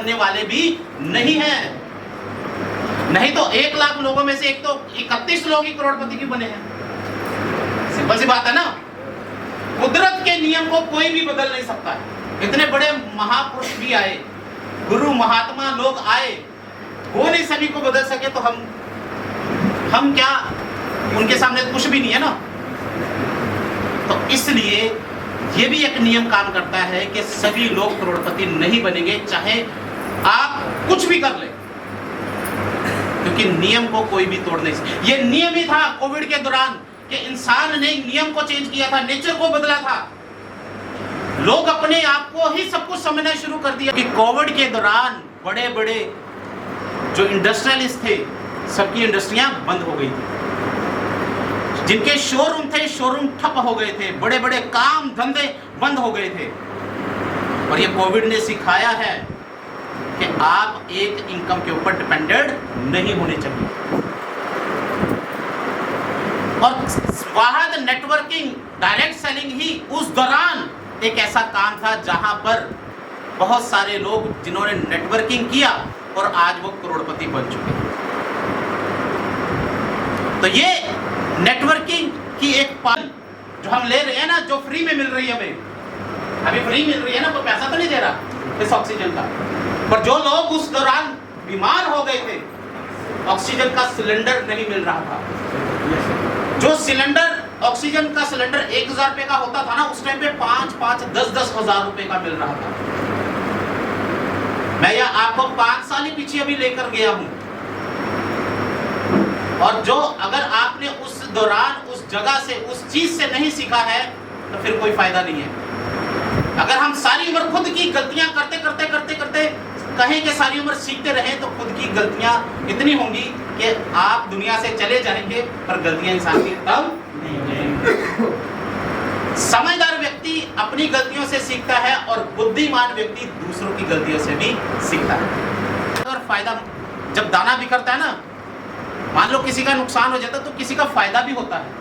बनने वाले भी नहीं हैं। नहीं तो 1 लाख लोगों में से एक तो 31 लोग ही करोड़पति भी बने हैं। सिंपल सी बात है ना। कुदरत के नियम को कोई भी बदल नहीं सकता है। इतने बड़े महापुरुष भी आए, गुरु महात्मा लोग आए, वो नहीं सभी को बदल सके तो हम क्या, उनके सामने कुछ भी नहीं है ना। तो इसलिए ये भी एक नियम काम करता है कि सभी लोग करोड़पति नहीं बनेंगे, चाहे आप कुछ भी कर ले, क्योंकि नियम को कोई भी तोड़ नहीं सकता। ये नियम ही था कोविड के दौरान कि इंसान ने नियम को चेंज किया था, नेचर को बदला था। लोग अपने आप को ही सब कुछ समझना शुरू कर दिया कि कोविड के दौरान बड़े बड़े जो इंडस्ट्रियलिस्ट थे, सबकी इंडस्ट्रियां बंद हो गई थी। जिनके शोरूम थे, शोरूम ठप हो गए थे, बड़े बड़े काम धंधे बंद हो गए थे। और ये कोविड ने सिखाया है कि आप एक इनकम के ऊपर डिपेंडेंट नहीं होने चाहिए। और वाहद नेटवर्किंग, डायरेक्ट सेलिंग ही उस दौरान एक ऐसा काम था जहां पर बहुत सारे लोग जिन्होंने नेटवर्किंग किया और आज वो करोड़पति बन चुके हैं। तो ये नेटवर्किंग की एक पाल जो हम ले रहे हैं ना, जो फ्री में मिल रही है हमें, अभी फ्री मिल रही है ना, कोई पैसा तो नहीं दे रहा इस ऑक्सीजन का। पर जो लोग उस दौरान बीमार हो गए थे, ऑक्सीजन का सिलेंडर नहीं मिल रहा था। जो सिलेंडर, ऑक्सीजन का सिलेंडर 1000 रुपए का होता था ना, उस टाइम पे 5-5, 10-10 हजार रुपए का मिल रहा था। मैं यह आपको 5 साल ही पीछे अभी लेकर गया हूं। और जो अगर आपने उस दौरान उस जगह से उस चीज से नहीं सीखा है तो फिर कोई फायदा नहीं है। अगर हम सारी उम्र खुद की गलतियां करते कहें कि सारी उम्र सीखते रहे तो खुद की गलतियां इतनी होंगी कि आप दुनिया से चले जाएंगे, पर गलतियां इंसान की तब नहीं होंगी। समझदार व्यक्ति अपनी गलतियों से सीखता है और बुद्धिमान व्यक्ति दूसरों की गलतियों से भी सीखता है। और फायदा जब दाना बिखरता है ना, मान लो किसी का नुकसान हो जाता है तो किसी का फायदा भी होता है।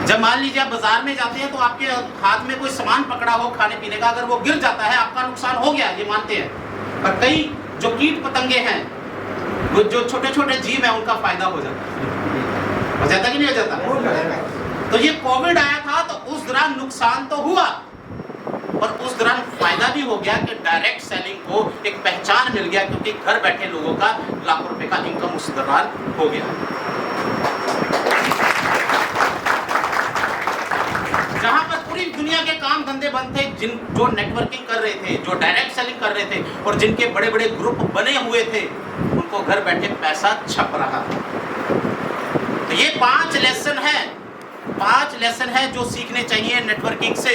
जब मान लीजिए आप बाजार में जाते हैं तो आपके हाथ में कोई सामान पकड़ा हो खाने पीने का, अगर वो गिर जाता है आपका नुकसान हो गया, ये मानते हैं। पर कई जो कीट पतंगे हैं, वो जो छोटे छोटे जीव हैं, उनका फायदा हो जाता है। हो जाता कि नहीं हो जाता? तो ये कोविड आया था तो उस दौरान नुकसान तो हुआ, और उस दौरान फायदा भी हो गया कि डायरेक्ट सेलिंग को एक पहचान मिल गया, क्योंकि घर बैठे लोगों का लाखों रुपए का इनकम उस दौरान हो गया। जहां पर पूरी दुनिया के काम धंधे बंद थे, जो नेटवर्किंग कर रहे थे, जो डायरेक्ट सेलिंग कर रहे थे, और जिनके बड़े बड़े ग्रुप बने हुए थे, उनको घर बैठे पैसा छप रहा था। तो ये 5 लेसन है जो सीखने चाहिए नेटवर्किंग से।